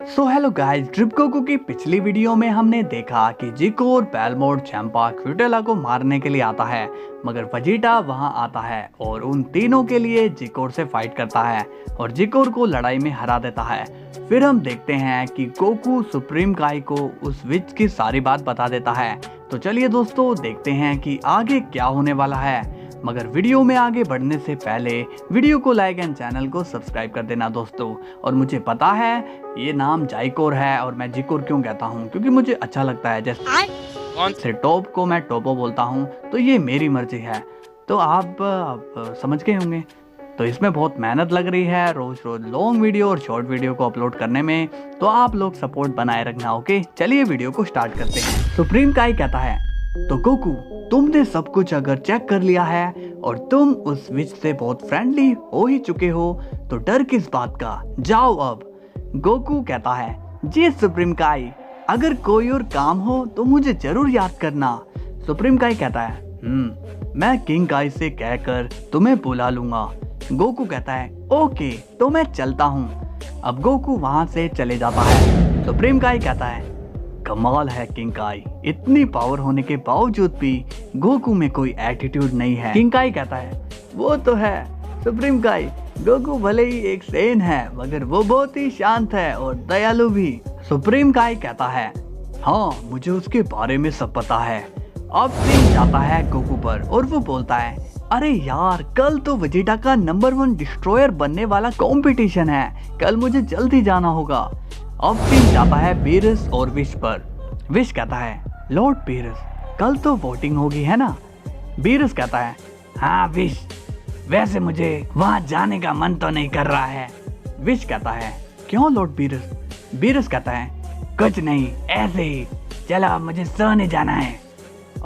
So hello guys, trip Goku की पिछली video में हमने देखा कि जिको और बेलमोट चैंपा क्यूटेला को मारने के लिए आता है, मगर वेजिटा वहां आता है और उन तीनों के लिए जिकोर से फाइट करता है और जिकोर को लड़ाई में हरा देता है। फिर हम देखते हैं कि गोकू सुप्रीम काई को उस विच की सारी बात बता देता है। तो चलिए दोस्तों, देखते हैं कि आगे क्या होने वाला है। मगर वीडियो में आगे बढ़ने से पहले वीडियो को लाइक एंड चैनल को सब्सक्राइब कर देना दोस्तों। और मुझे पता है ये नाम जाइकोर है और मैं जिकोर क्यों कहता हूँ, क्योंकि मुझे अच्छा लगता है। जैसे टॉप को मैं टोपो बोलता हूँ, तो ये मेरी मर्जी है। तो आप समझ गए होंगे। तो इसमें बहुत मेहनत लग रही है रोज रोज लॉन्ग वीडियो और शॉर्ट वीडियो को अपलोड करने में, तो आप लोग सपोर्ट बनाए रखना। ओके, चलिए वीडियो को स्टार्ट करते हैं। सुप्रीम काई कहता है, तो गोकू तुमने सब कुछ अगर चेक कर लिया है और तुम उस विच से बहुत फ्रेंडली हो ही चुके हो, तो डर किस बात का, जाओ अब। गोकू कहता है, जी सुप्रीम काई, अगर कोई और काम हो तो मुझे जरूर याद करना। सुप्रीम काई कहता है, मैं किंग काई से कहकर तुम्हें बुला लूंगा। गोकू कहता है, ओके, तो मैं चलता हूँ। अब गोकू वहां से चले जाता है। सुप्रीम काई कहता है, कमाल है किंग काई, इतनी पावर होने के बावजूद भी गोकू में कोई एटीट्यूड नहीं है। किंग काई कहता है, वो तो है सुप्रीम काई, गोकू भले ही एक सेन है मगर वो बहुत ही शांत है और दयालु भी। सुप्रीम काई कहता है, हाँ मुझे उसके बारे में सब पता है। अब सीन जाता है गोकू पर और वो बोलता है, अरे यार, कल तो वेजिटा का नंबर 1 डिस्ट्रॉयर बनने वाला कंपटीशन है, कल मुझे जल्दी जाना होगा। अब सीन जाता है बीरस और विश पर। विश कहता है, लॉर्ड बीरस, कल तो वोटिंग होगी है ना? बीरस कहता है, हाँ विश, वैसे मुझे वहां जाने का मन तो नहीं कर रहा है। विश कहता है, क्यों लॉर्ड बीरस? बीरस कहता है, कुछ नहीं, ऐसे ही, चलो अब मुझे सोने जाना है।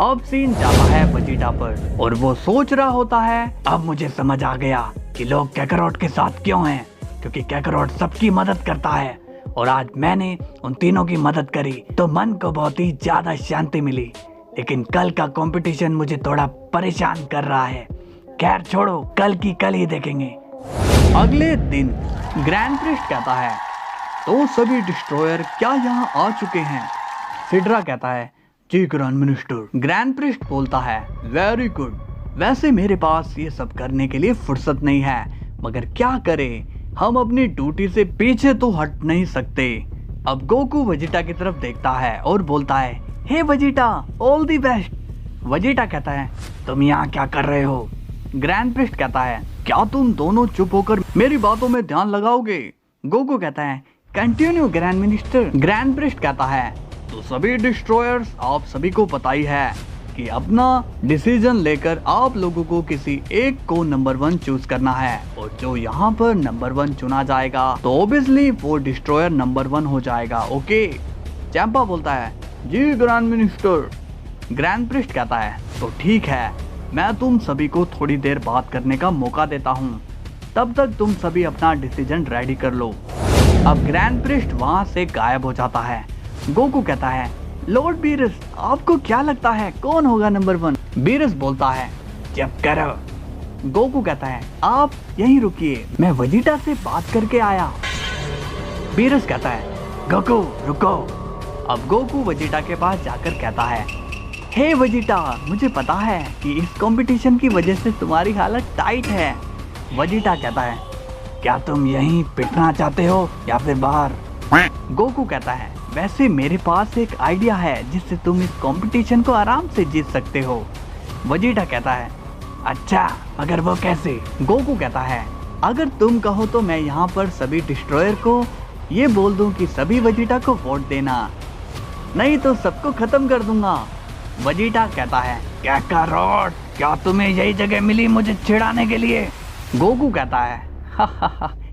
अब सीन जाता है वेजिटा पर और वो सोच रहा होता है, अब मुझे समझ आ गया कि लोग कैकरोट के साथ क्यों हैं, क्योंकि कैकरोट सबकी मदद करता है और आज मैंने उन तीनों की मदद करी तो मन को बहुत ही ज्यादा शांति मिली। लेकिन कल का कंपटीशन मुझे थोड़ा परेशान कर रहा है। खैर छोड़ो, कल की कल ही देखेंगे। अगले दिन ग्रैंड प्रिस्ट कहता है, तो सभी डिस्ट्रॉयर क्या यहाँ आ चुके हैं? सिड्रा कहता है, जी ग्रैंड मिनिस्टर। ग्रैंड प्रिस्ट बोलता है, वेरी गुड, वैसे मेरे पास ये सब करने के लिए फुर्सत नहीं है, मगर क्या करें, हम अपनी ड्यूटी से पीछे तो हट नहीं सकते। अब गोकू वेजिटा की तरफ देखता है और बोलता है, hey Vegeta, all the best. Vegeta कहता है, तुम यहाँ क्या कर रहे हो? ग्रैंड प्रिस्ट कहता है, क्या तुम दोनों चुप होकर मेरी बातों में ध्यान लगाओगे? गोकू कहता है, continue grand minister. Grand priest कहता है, तो सभी डिस्ट्रॉयर्स, आप सभी को पता ही है कि अपना डिसीजन लेकर आप लोगों को किसी एक को नंबर 1 चूज करना है और जो यहाँ पर नंबर 1 चुना जाएगा तो ऑब्वियसली वो डिस्ट्रॉयर नंबर 1 हो जाएगा। ओके, चैंपा बोलता है, जी ग्रैंड मिनिस्टर। ग्रैंड प्रिस्ट कहता है, तो ठीक है, मैं तुम सभी को थोड़ी देर बात करने का मौका देता हूँ, तब तक तुम सभी अपना डिसीजन रेडी कर लो। अब ग्रैंड प्रिस्ट वहाँ से गायब हो जाता है। गोकू कहता है, लॉर्ड बीरस, आपको क्या लगता है कौन होगा नंबर 1? बीरस बोलता है, चुप करो। गोकू कहता है, आप यहीं रुकिए, मैं वेजिटा से बात करके आया। बीरस कहता है, गोकू रुको। अब गोकू वेजिटा के पास जाकर कहता है, हे वेजिटा, मुझे पता है कि इस कंपटीशन की वजह से तुम्हारी हालत टाइट है। वेजिटा कहता है, क्या तुम यहीं पिटना चाहते हो या फिर बाहर? गोकू कहता है, वैसे मेरे पास एक आइडिया है जिससे तुम इस कंपटीशन को आराम से जीत सकते हो। वेजिटा कहता है, अच्छा, मगर वो कैसे? गोकू कहता है, अगर तुम कहो तो मैं यहाँ पर सभी डिस्ट्रॉयर को ये बोल दूं कि सभी वेजिटा को वोट देना, नहीं तो सबको खत्म कर दूंगा। वेजिटा कहता है, कैकरोट, क्या तुम्हें यही जगह मिली मुझे चिढ़ाने के लिए? गोकू कहता है,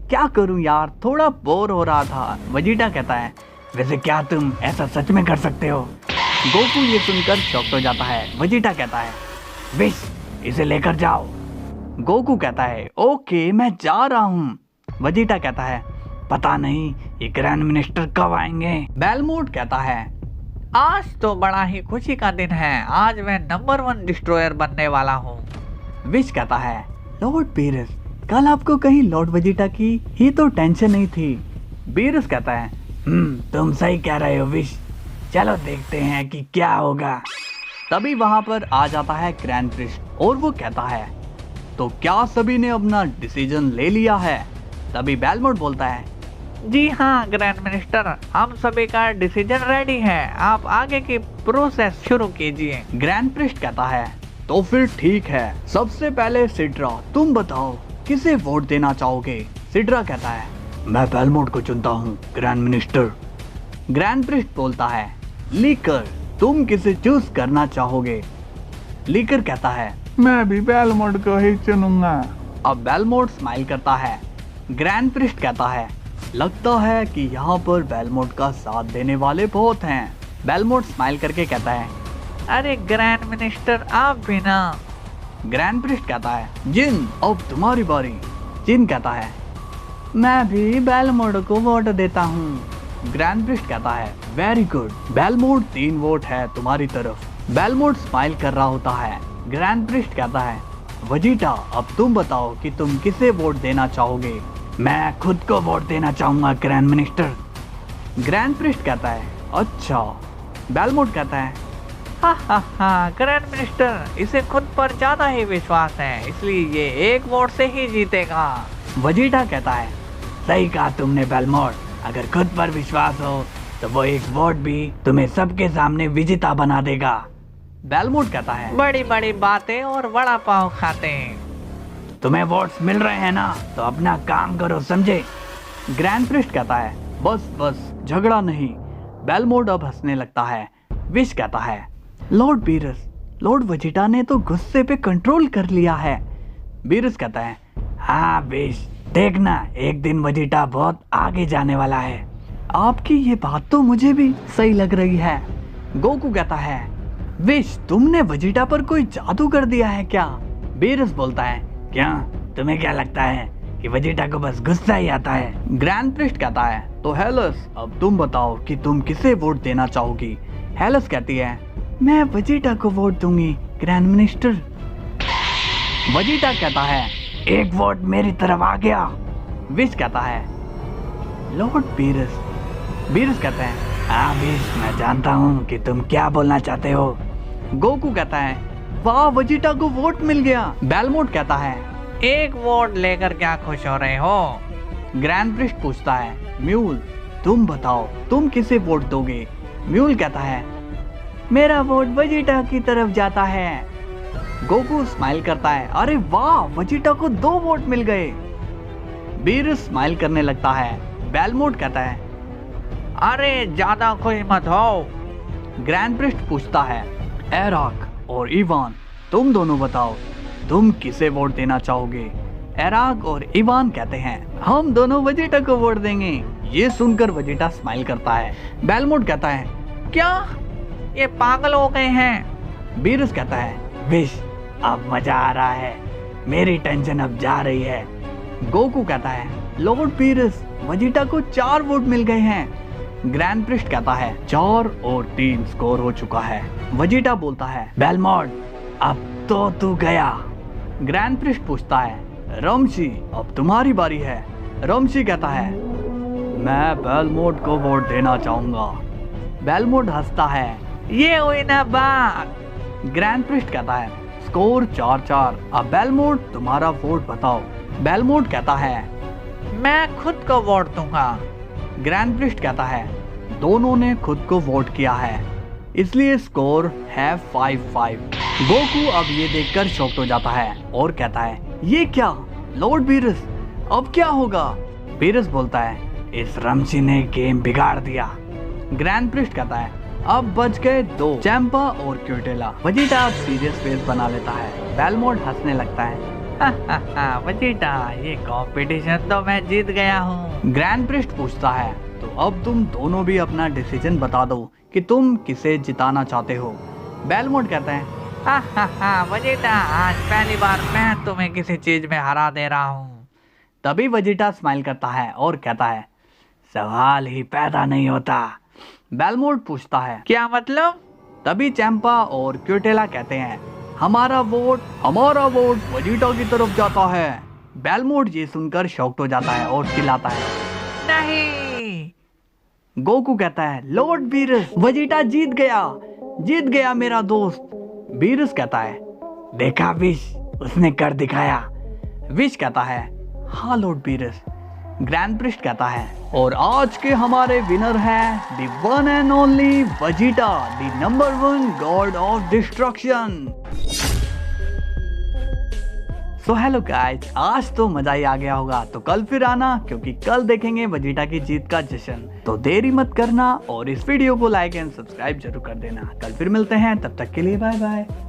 क्या करूं यार, थोड़ा बोर हो रहा था। वेजिटा कहता है, वैसे क्या तुम ऐसा सच में कर सकते हो? गोकू ये सुनकर शॉक्ड हो जाता है। वेजिटा कहता है, विश, इसे लेकर जाओ। गोकू कहता है, ओके, मैं जा रहा हूँ। वेजिटा कहता है, पता नहीं ये ग्रैंड मिनिस्टर कब आएंगे। बेलमोट कहता है, आज तो बड़ा ही खुशी का दिन है, आज मैं नंबर 1 डिस्ट्रॉयर बनने वाला हूँ। विश कहता है, लॉर्ड बीरस, कल आपको कहीं लॉर्ड वेजिटा की ही तो टेंशन नहीं थी। बीरस कहता है, तुम सही कह रहे हो विश, चलो देखते हैं कि क्या होगा। तभी वहां पर आ जाता है ग्रैंड प्रिस्ट और वो कहता है, तो क्या सभी ने अपना डिसीजन ले लिया है? तभी बेलमोट बोलता है, जी हाँ ग्रैंड मिनिस्टर, हम सभी का डिसीजन रेडी है, आप आगे की प्रोसेस शुरू कीजिए। ग्रैंड प्रिस्ट कहता है, तो फिर ठीक है, सबसे पहले सिड्रा तुम बताओ किसे वोट देना चाहोगे? सिड्रा कहता है, मैं बेलमोट को चुनता हूँ ग्रैंड मिनिस्टर। ग्रैंड प्रिस्ट बोलता है, लीकर तुम किसे चूज करना चाहोगे? लीकर कहता है, मैं भी बेलमोट को ही चुनूंगा। अब बेलमोट स्माइल करता है। ग्रैंड प्रिस्ट कहता है, लगता है कि यहाँ पर बेलमोट का साथ देने वाले बहुत हैं। बेलमोट स्माइल करके कहता है, अरे ग्रैंड मिनिस्टर आप भी ना। ग्रैंड प्रिस्ट कहता है, जिन अब तुम्हारी बारी। जिन कहता है, मैं भी बेलमोट को वोट देता हूँ। ग्रैंड प्रिस्ट कहता है, वेरी गुड बेलमोट, 3 वोट है तुम्हारी तरफ। बेलमोट स्माइल कर रहा होता है। ग्रैंड प्रिस्ट कहता है, वजीटा अब तुम बताओ कि तुम किसे वोट देना चाहोगे? मैं खुद को वोट देना चाहूंगा ग्रैंड मिनिस्टर। ग्रैंड प्रिस्ट कहता है, अच्छा। बेलमोट कहता है, हाँ ग्रैंड मिनिस्टर, इसे खुद पर ज्यादा ही विश्वास है, इसलिए ये 1 वोट से ही जीतेगा। वजीटा कहता है, सही कहा तुमने बेलमोट, अगर खुद पर विश्वास हो तो वो 1 वोट भी तुम्हें सबके सामने विजेता बना देगा। बेलमोट कहता है, बड़ी बड़ी बातें और वड़ा पाव खाते हैं। तुम्हें वोट्स मिल रहे हैं ना, तो अपना काम करो, समझे? ग्रैंड प्रिस्ट कहता है, बस बस झगड़ा नहीं। बेलमोट अब हंसने लगता है। विश कहता है, लॉर्ड बीरस, लॉर्ड वजीटा ने तो गुस्से पे कंट्रोल कर लिया है। बीरस कहता है, हाँ विश, देखना एक दिन वजीटा बहुत आगे जाने वाला है। आपकी ये बात तो मुझे भी सही लग रही है। गोकू कहता है, विश तुमने वजीटा पर कोई जादू कर दिया है क्या? बीरस बोलता है, क्या तुम्हें क्या लगता है कि वजीटा को बस गुस्सा ही आता है? ग्रैंड प्रिस्ट कहता है, तो हेलस अब तुम बताओ कि तुम किसे वोट देना चाहोगी? हेलस कहती है, मैं वजीटा को वोट दूंगी ग्रैंड मिनिस्टर। वजीटा कहता है, 1 वोट मेरी तरफ आ गया। विश कहता है, लॉर्ड बीरस। बीरस कहते हैं, हाँ विश, मैं जानता हूँ कि तुम क्या बोलना चाहते हो। गोकू कहता है, वाह वजीटा को वोट मिल गया। बेलमोट कहता है, 1 वोट लेकर क्या खुश हो रहे हो? ग्रैंड प्रिस्ट पूछता है, म्यूल तुम बताओ तुम किसे वोट दोगे? म्यूल कहता है, मेरा वोट वजीटा की तरफ जाता है। गोकू स्माइल करता है, अरे वाह वजीटा को 2 वोट मिल गए। बीरस स्माइल करने लगता है। बेलमोट कहता है, अरे ज्यादा खुश मत हो। ग्रैंड प्रिस्ट पूछता है, एराक और इवान तुम दोनों बताओ तुम किसे वोट देना चाहोगे? एराक और इवान कहते हैं, हम दोनों वजीटा को वोट देंगे। ये सुनकर वजीटा स्माइल करता है। बेलमोट कहता है, क्या ये पागल हो गए हैं? बीरस कहता है, विश अब मजा आ रहा है, मेरी टेंशन अब जा रही है। गोकू कहता है, लॉर्ड बीरस वजीटा को 4 वोट मिल गए हैं। ग्रैंड प्रिस्ट कहता है, 4 और 3 स्कोर हो चुका है। वजीटा बोलता है, बेलमोट अब तो तू गया। ग्रैंड प्रिस्ट पूछता है, रमशी अब तुम्हारी बारी है। रमशी कहता है, मैं बेलमोट को वोट देना चाहूंगा। बेलमोट हंसता है, ये हुई ना बात। ग्रैंड प्रिस्ट कहता है, स्कोर 4-4। अब बेलमोट तुम्हारा वोट बताओ। बेलमोट कहता है, मैं खुद को वोट दूंगा। ग्रैंड प्रिस्ट कहता है, दोनों ने खुद को वोट किया है, इसलिए स्कोर है 5-5। गोकू अब ये देखकर शॉक्ड हो जाता है और कहता है, ये क्या लॉर्ड बीरस, अब क्या होगा? बीरस बोलता है, इस रमशी ने गेम बिगाड़ दिया। ग्रैंड प्रिस्ट कहता है, अब बच गए 2, चैंपा और क्यूटेला। वजीटा अब सीरियस फेस बना लेता है। बेलमोट हंसने लगता है, वजीटा ये कंपटीशन तो मैं जीत गया हूँ। ग्रैंड प्रिस्ट पूछता है, तो अब तुम दोनों भी अपना डिसीजन बता दो कि तुम किसे जिताना चाहते हो। बेलमोट कहता है, वजीटा आज पहली बार मैं तुम्हें किसी चीज में हरा दे रहा हूँ। तभी वजीटा स्माइल करता है और कहता है, सवाल ही पैदा नहीं होता। बेलमोट पूछता है, क्या मतलब? तभी चैंपा और क्यूटेला कहते हैं, हमारा वोट वजीटा की तरफ जाता है। बेलमोट ये सुनकर शॉक्ड हो जाता है और चिल्लाता है, नहीं। गोकू कहता है लॉर्ड बीरस, वेजिटा जीत गया मेरा दोस्त। बीरस कहता है देखा विश, उसने कर दिखाया। विश कहता है हाँ लॉर्ड बीरस। ग्रैंड प्रिस्ट कहता है और आज के हमारे विनर हैं the one and only Vegeta, the number 1 God of destruction. So hello guys, आज तो मजा ही आ गया होगा, तो कल फिर आना क्योंकि कल देखेंगे वेजिटा की जीत का जश्न। तो देरी मत करना और इस वीडियो को लाइक एंड सब्सक्राइब जरूर कर देना। कल फिर मिलते हैं, तब तक के लिए बाय बाय।